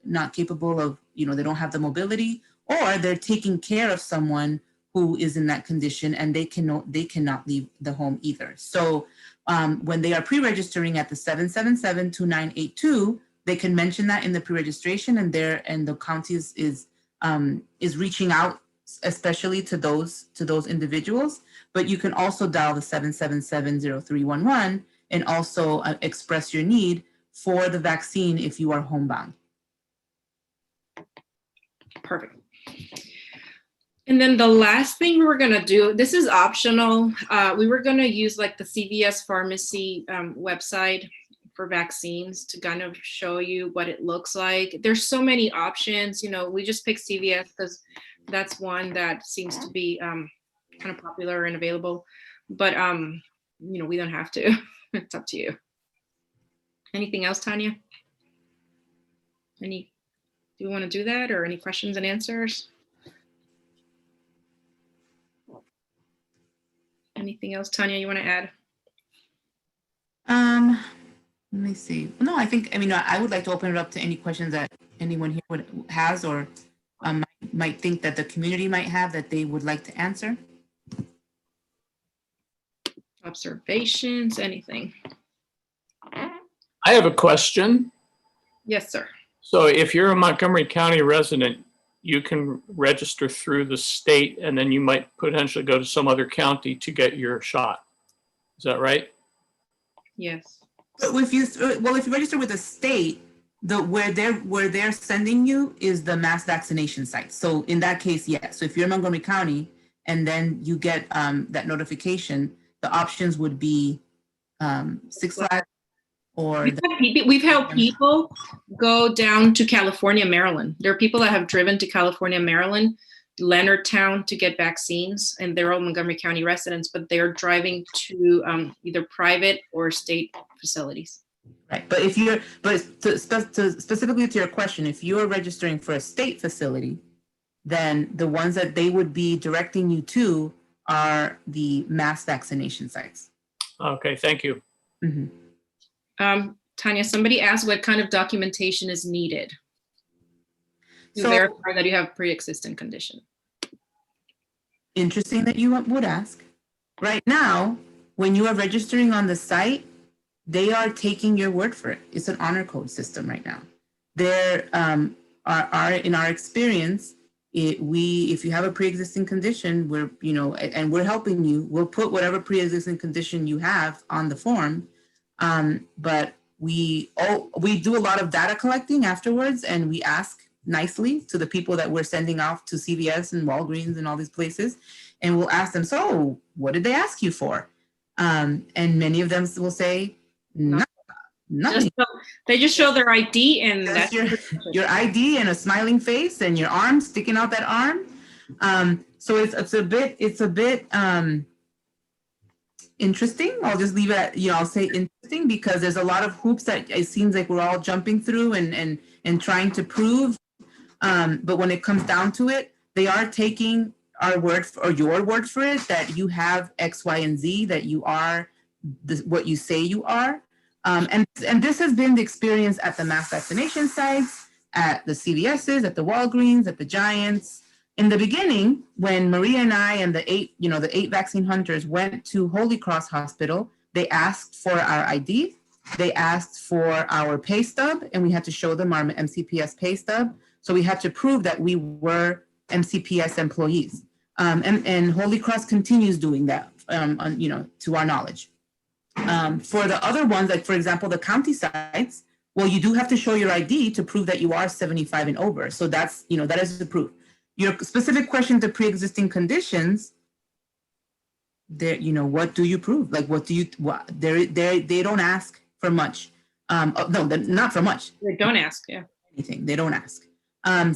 not capable of, they don't have the mobility, or they're taking care of someone who is in that condition and they cannot leave the home either. So when they are pre-registering at the 777-2982, they can mention that in the pre-registration, and the county is reaching out especially to those individuals. But you can also dial the 777-0311 and also express your need for the vaccine if you are homebound. Perfect. And then the last thing we were going to do, this is optional. We were going to use like the CVS pharmacy website for vaccines to kind of show you what it looks like. There's so many options. We just picked CVS because that's one that seems to be kind of popular and available. But, we don't have to. It's up to you. Anything else, Tanya? Do you want to do that, or any questions and answers? Anything else, Tanya, you want to add? Let me see. No, I would like to open it up to any questions that anyone here has or might think that the community might have that they would like to answer. Observations, anything? I have a question. Yes, sir. So if you're a Montgomery County resident, you can register through the state, and then you might potentially go to some other county to get your shot. Is that right? Yes. If you register with the state, where they're sending you is the mass vaccination site. So in that case, yes. So if you're in Montgomery County and then you get that notification, the options would be Six Flags or we've helped people go down to California, Maryland. There are people that have driven to California, Maryland, Leonardtown to get vaccines, and they're all Montgomery County residents, but they're driving to either private or state facilities. Right, but specifically to your question, if you're registering for a state facility, then the ones that they would be directing you to are the mass vaccination sites. Okay, thank you. Mm-hmm. Tanya, somebody asked what kind of documentation is needed to verify that you have pre-existing condition. Interesting that you would ask. Right now, when you are registering on the site, they are taking your word for it. It's an honor code system right now. there are in our experience, if you have a pre-existing condition, we're, and we're helping you, we'll put whatever pre-existing condition you have on the form. But we do a lot of data collecting afterwards, and we ask nicely to the people that we're sending off to CVS and Walgreens and all these places, and we'll ask them, so what did they ask you for? And many of them will say, nothing. They just show their ID and Just that's your ID and a smiling face and your arm sticking out that arm. So it's a bit interesting. I'll just leave it at, I'll say interesting, because there's a lot of hoops that it seems like we're all jumping through and trying to prove. But when it comes down to it, they are taking our word or your word for it, that you have X, Y, and Z, that you are what you say you are. And this has been the experience at the mass vaccination sites, at the CVS's, at the Walgreens, at the Giants. In the beginning, when Maria and I and the eight vaccine hunters went to Holy Cross Hospital, they asked for our ID, they asked for our pay stub, and we had to show them our MCPS pay stub. So we had to prove that we were MCPS employees. And Holy Cross continues doing that, to our knowledge. For the other ones, like for example, the county sites, well, you do have to show your ID to prove that you are 75 and over. So that's, that is the proof. Your specific question to pre-existing conditions, there, what do you prove? Like, they don't ask for much. No, not for much. They don't ask, yeah. Anything, they don't ask.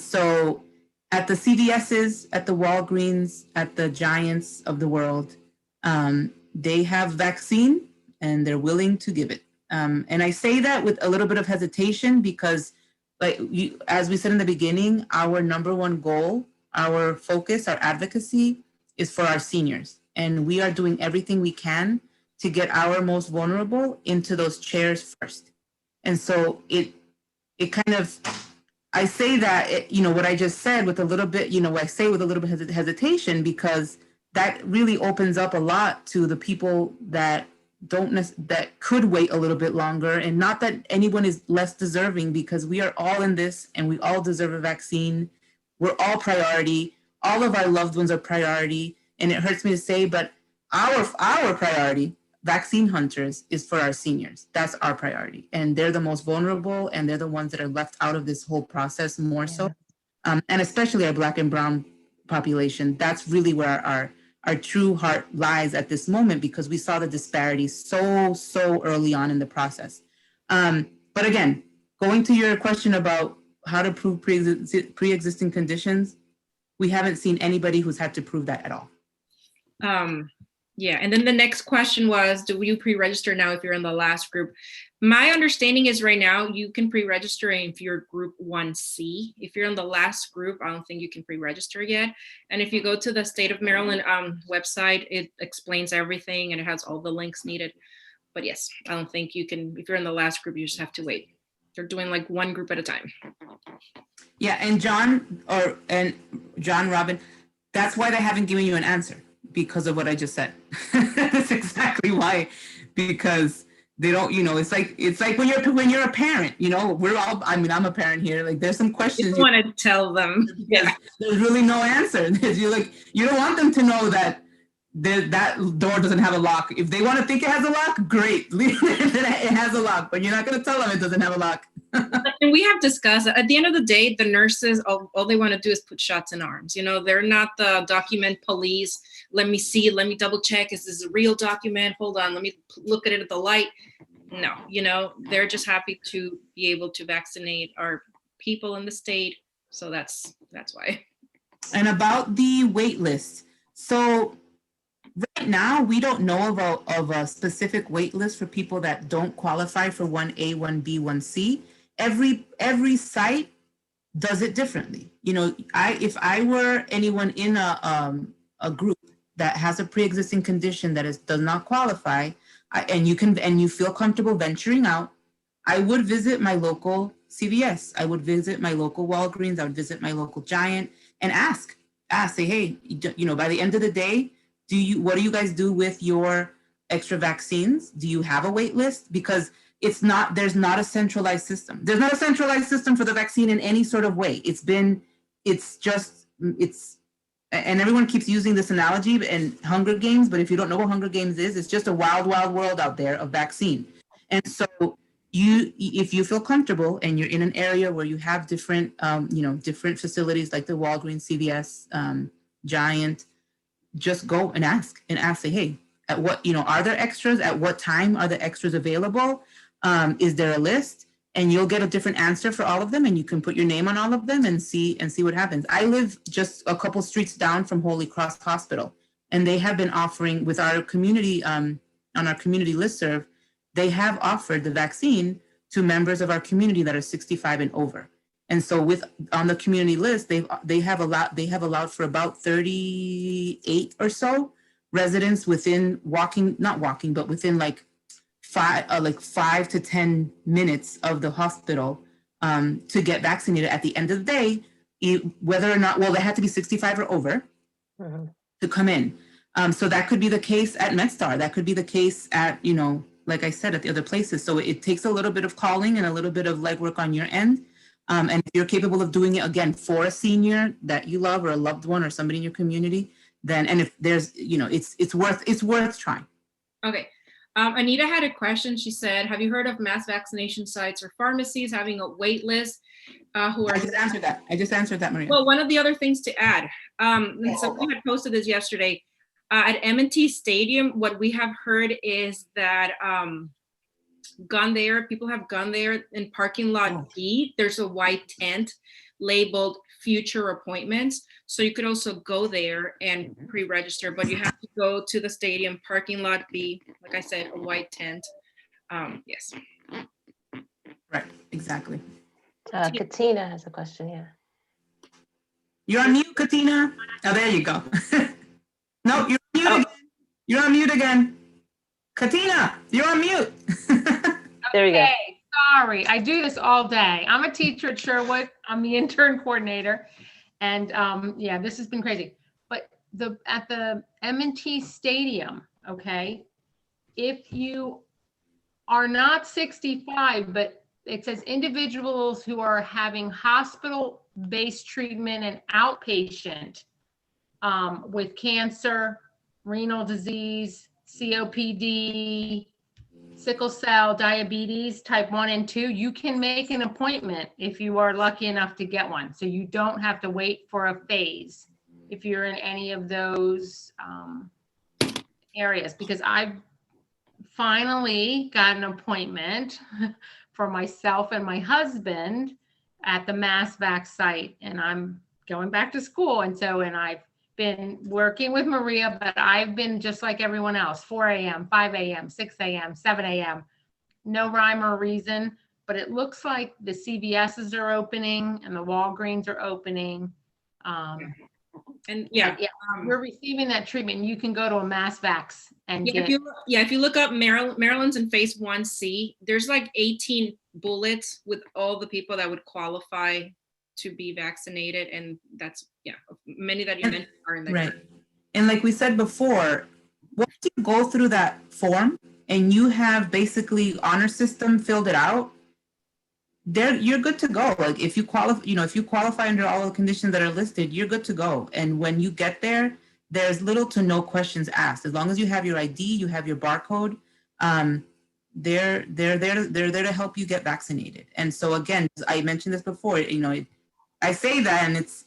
So at the CVS's, at the Walgreens, at the Giants of the world, they have vaccine and they're willing to give it. And I say that with a little bit of hesitation because, as we said in the beginning, our number one goal, our focus, our advocacy is for our seniors. And we are doing everything we can to get our most vulnerable into those chairs first. And so it kind of, I say that, what I just said with a little bit, I say with a little bit of hesitation, because that really opens up a lot to the people that that could wait a little bit longer. And not that anyone is less deserving, because we are all in this and we all deserve a vaccine. We're all priority. All of our loved ones are priority. And it hurts me to say, but our priority, vaccine hunters, is for our seniors. That's our priority. And they're the most vulnerable, and they're the ones that are left out of this whole process more so. And especially our Black and Brown population. That's really where our true heart lies at this moment, because we saw the disparities so early on in the process. But again, going to your question about how to prove pre-existing conditions, we haven't seen anybody who's had to prove that at all. Yeah, and then the next question was, do you pre-register now if you're in the last group? My understanding is right now you can pre-register if you're group 1C. If you're in the last group, I don't think you can pre-register yet. And if you go to the State of Maryland website, it explains everything and it has all the links needed. But yes, I don't think you can, if you're in the last group, you just have to wait. They're doing like one group at a time. Yeah, and John, Robin, that's why they haven't given you an answer, because of what I just said. That's exactly why, because they don't, it's like when you're a parent, we're all, I'm a parent here. Like there's some questions you want to tell them. Yeah, there's really no answer. You don't want them to know that that door doesn't have a lock. If they want to think it has a lock, great. It has a lock, but you're not going to tell them it doesn't have a lock. And we have discussed, at the end of the day, the nurses, all they want to do is put shots in arms. They're not the document police. Let me see, let me double check. Is this a real document? Hold on, let me look at it at the light. No, they're just happy to be able to vaccinate our people in the state. So that's why. And about the wait list. So right now, we don't know of a specific wait list for people that don't qualify for 1A, 1B, 1C. Every site does it differently. If I were anyone in a group that has a pre-existing condition that does not qualify, and you feel comfortable venturing out, I would visit my local CVS. I would visit my local Walgreens. I would visit my local Giant and say, hey, by the end of the day, what do you guys do with your extra vaccines? Do you have a wait list? Because there's not a centralized system. There's not a centralized system for the vaccine in any sort of way. And everyone keeps using this analogy and Hunger Games, but if you don't know what Hunger Games is, it's just a wild, wild world out there of vaccine. And so if you feel comfortable and you're in an area where you have different, different facilities like the Walgreens, CVS, Giant, just go and ask, say, hey, at what, are there extras? At what time are the extras available? Is there a list? And you'll get a different answer for all of them, and you can put your name on all of them and see what happens. I live just a couple streets down from Holy Cross Hospital, and they have been offering with our community, on our community listserv, they have offered the vaccine to members of our community that are 65 and over. And so on the community list, they have allowed for about 38 or so residents within within like 5 to 10 minutes of the hospital to get vaccinated at the end of the day, whether or not, they had to be 65 or over to come in. So that could be the case at MedStar. That could be the case at, like I said, at the other places. So it takes a little bit of calling and a little bit of legwork on your end. And if you're capable of doing it again for a senior that you love or a loved one or somebody in your community, then, and if there's, it's worth trying. Okay. Anita had a question. She said, have you heard of mass vaccination sites or pharmacies having a wait list? I just answered that, Maria. Well, one of the other things to add, and somebody had posted this yesterday, at M&T Stadium, what we have heard is that people have gone there in parking lot B. There's a white tent labeled future appointments. So you could also go there and pre-register, but you have to go to the stadium parking lot B, like I said, a white tent. Yes. Right, exactly. Katina has a question, yeah. You're on mute, Katina. Oh, there you go. No, you're on mute again. You're on mute again. Katina, you're on mute. There you go. Sorry, I do this all day. I'm a teacher at Sherwood. I'm the intern coordinator. And yeah, this has been crazy. But at the M&T Stadium, okay, if you are not 65, but it says individuals who are having hospital-based treatment and outpatient with cancer, renal disease, COPD, sickle cell, diabetes, type 1 and 2, you can make an appointment if you are lucky enough to get one. So you don't have to wait for a phase if you're in any of those areas, because I've finally got an appointment for myself and my husband at the MassVac site, and I'm going back to school. And I've been working with Maria, but I've been just like everyone else, 4 a.m., 5 a.m., 6 a.m., 7 a.m., no rhyme or reason, but it looks like the CVSs are opening and the Walgreens are opening. We're receiving that treatment. You can go to a MassVax and if you look up Maryland's in phase 1C, there's like 18 bullets with all the people that would qualify to be vaccinated, and that's many that you mentioned are in there. Right. And like we said before, once you go through that form and you have basically honor system filled it out, you're good to go. Like if you qualify under all the conditions that are listed, you're good to go. And when you get there, there's little to no questions asked. As long as you have your ID, you have your barcode, they're there to help you get vaccinated. And so again, I mentioned this before, I say that, and it's,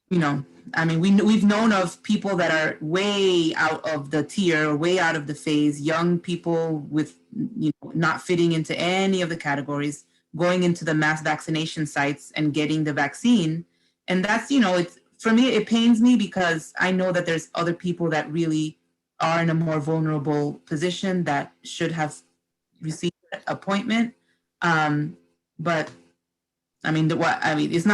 we've known of people that are way out of the tier, or way out of the phase, young people with, not fitting into any of the categories, going into the mass vaccination sites and getting the vaccine. And that's, it's, for me, it pains me because I know that there's other people that really are in a more vulnerable position that should have received an appointment. But it's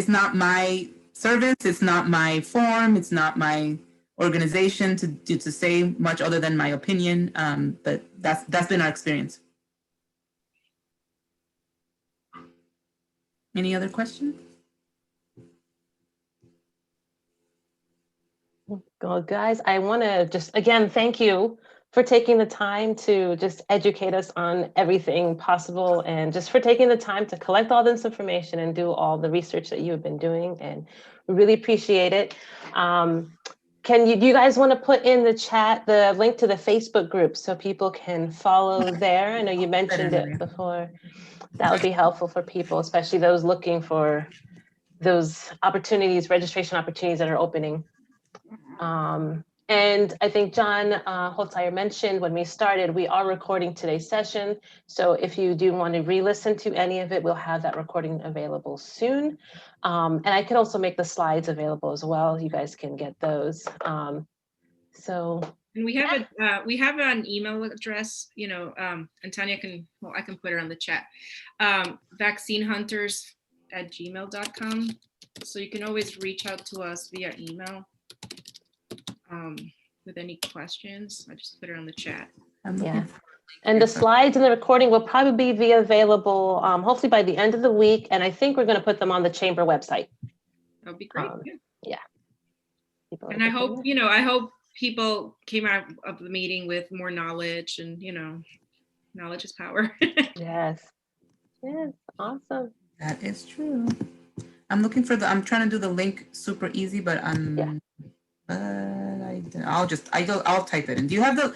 not my service. It's not my form. It's not my organization to say much other than my opinion. But that's been our experience. Any other questions? Well, guys, I want to just again thank you for taking the time to just educate us on everything possible, and just for taking the time to collect all this information and do all the research that you have been doing. And we really appreciate it. Do you guys want to put in the chat the link to the Facebook group so people can follow there? I know you mentioned it before. That would be helpful for people, especially those looking for those opportunities, registration opportunities that are opening. And I think John Holzheimer mentioned when we started, we are recording today's session. So if you do want to re-listen to any of it, we'll have that recording available soon. And I can also make the slides available as well. You guys can get those. And we have an email address, and Tanya I can put it on the chat. vaccinehunters@gmail.com. So you can always reach out to us via email. With any questions. I just put it on the chat. Yeah. And the slides and the recording will probably be available hopefully by the end of the week. And I think we're going to put them on the chamber website. That'd be great. Yeah. And I hope people came out of the meeting with more knowledge, and knowledge is power. Yes. Awesome. That is true. I'm looking for I'm trying to do the link super easy, but I'll type it in. Do you have the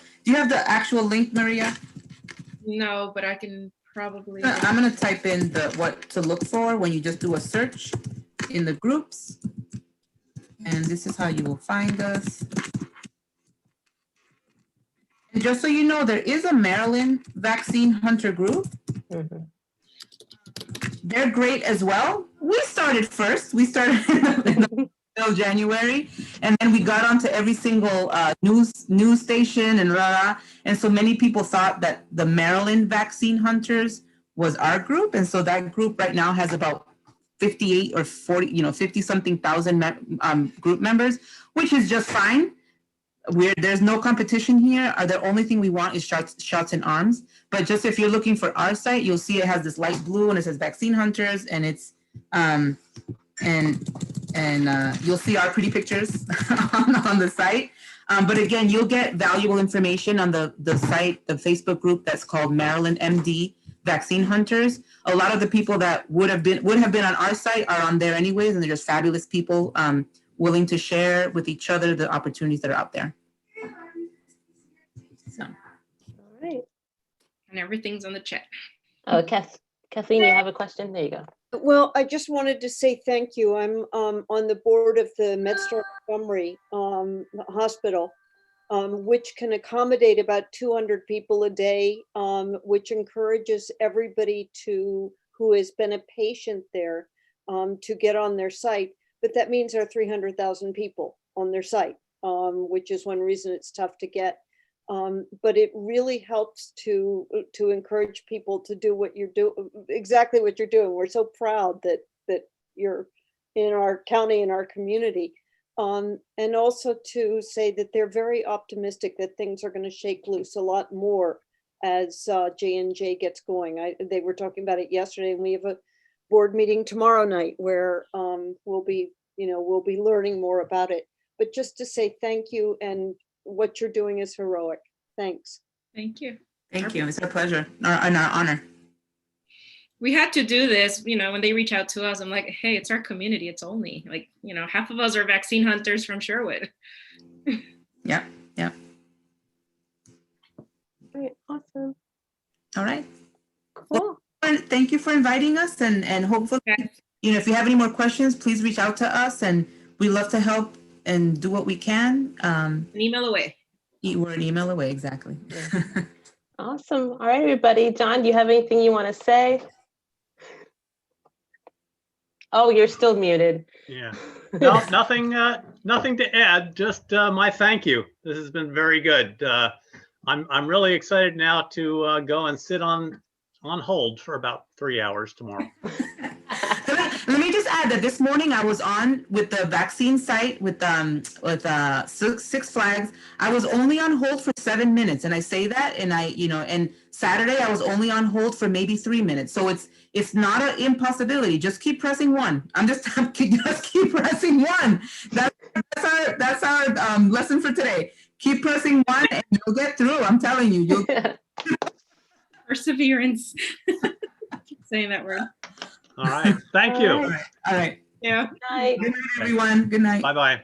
actual link, Maria? No, but I can probably. I'm gonna type in what to look for when you just do a search in the groups. And this is how you will find us. And just so you know, there is a Maryland Vaccine Hunter group. Mm-hmm. They're great as well. We started first. We started in January, and then we got onto every single news station and and so many people thought that the Maryland Vaccine Hunters was our group, and so that group right now has about 58 or 40, 50 something thousand group members, which is just fine. There's no competition here. The only thing we want is shots in arms. But just if you're looking for our site, you'll see it has this light blue and it says Vaccine Hunters, and it's you'll see our pretty pictures on the site. But again, you'll get valuable information on the site, the Facebook group that's called Maryland MD Vaccine Hunters. A lot of the people that would have been on our site are on there anyways, and they're just fabulous people willing to share with each other the opportunities that are out there. So. All right. And everything's on the chat. Oh, Kathleen, you have a question? There you go. Well, I just wanted to say thank you. I'm on the board of the MedStar Montgomery Hospital, which can accommodate about 200 people a day, which encourages everybody who has been a patient there to get on their site. But that means there are 300,000 people on their site, which is one reason it's tough to get. But it really helps to encourage people to do what you're doing, exactly what you're doing. We're so proud that you're in our county, in our community. And also to say that they're very optimistic that things are going to shake loose a lot more as J&J gets going. They were talking about it yesterday, and we have a board meeting tomorrow night where we'll be learning more about it. But just to say thank you, and what you're doing is heroic. Thanks. Thank you. Thank you. It's our pleasure and our honor. We had to do this, when they reach out to us, I'm like, hey, it's our community. It's only like, half of us are vaccine hunters from Sherwood. Yeah. All right, awesome. All right. Cool. Well, thank you for inviting us, and hopefully, if you have any more questions, please reach out to us, and we love to help and do what we can. An email away. We're an email away, exactly. Yeah. Awesome. All right, everybody. John, do you have anything you want to say? Oh, you're still muted. Yeah. No, nothing to add. Just my thank you. This has been very good. I'm really excited now to go and sit on hold for about 3 hours tomorrow. Let me just add that this morning I was on with the vaccine site with Six Flags. I was only on hold for 7 minutes, and I say that, and and Saturday I was only on hold for maybe 3 minutes. So it's not an impossibility. Just keep pressing one. Just keep pressing one. That's our lesson for today. keep pressing one and you'll get through. I'm telling you, you'll Perseverance. Keep saying that word. All right. Thank you. All right. all right. Yeah. Night. Good night, everyone. Good night. Bye-bye.